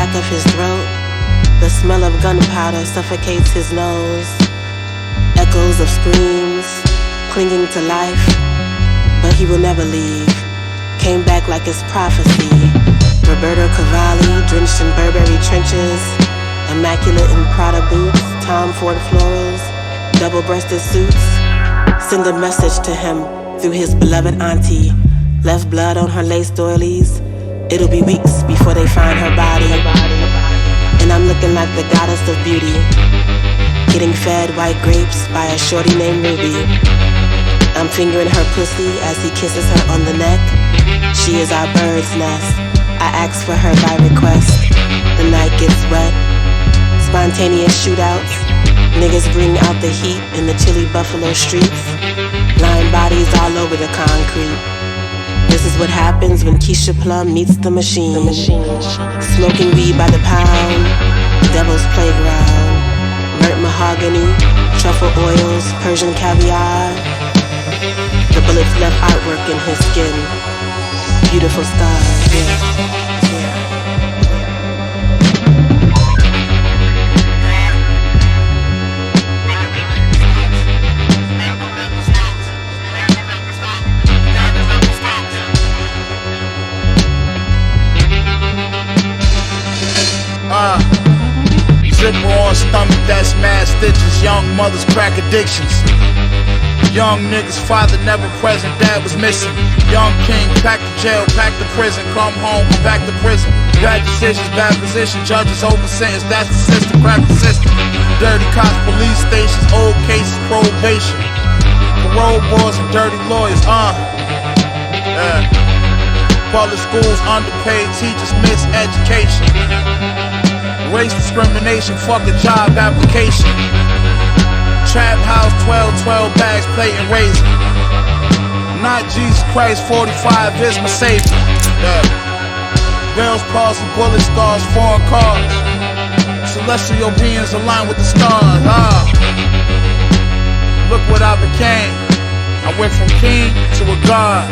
back of his throat. The smell of gunpowder suffocates his nose. Echoes of screams, clinging to life, but he will never leave. Came back like his prophecy. Roberto Cavalli, drenched in Burberry trenches, immaculate in Prada boots, Tom Ford florals, double-breasted suits. Send a message to him through his beloved auntie. Left blood on her lace doilies. It'll be weeks before they find her body. And I'm looking like the goddess of beauty, getting fed white grapes by a shorty named Ruby. I'm fingering her pussy as he kisses her on the neck. She is our bird's nest. I ask for her by request. The night gets wet. Spontaneous shootouts. Niggas bring out the heat in the chilly Buffalo streets. Lying bodies all over the concrete. This is what happens when Keisha Plum meets the machine. Smoking weed by the pound. Devil's playground. Burnt mahogany. Truffle oils. Persian caviar. The bullets left artwork in his skin. Beautiful scars, yeah. Zipper on stomach, that's mad stitches. Young mothers crack addictions. Young niggas, father never present, dad was missing. Young king, pack to jail, pack to prison. Come home, go back to prison. Bad decisions, bad position. Judges over sentence, that's the system, crack the system. Dirty cops, police stations, old cases, probation. Parole boards and dirty lawyers, yeah. Public schools, underpaid teachers, miseducation. Race discrimination, fuck a job application. Trap house, 12 bags, plate and razor. Not Jesus Christ, 45 is my savior. Yeah. Bells, paws, and bullet scars, foreign cars. Celestial beings align with the stars. Look what I became. I went from king to a god.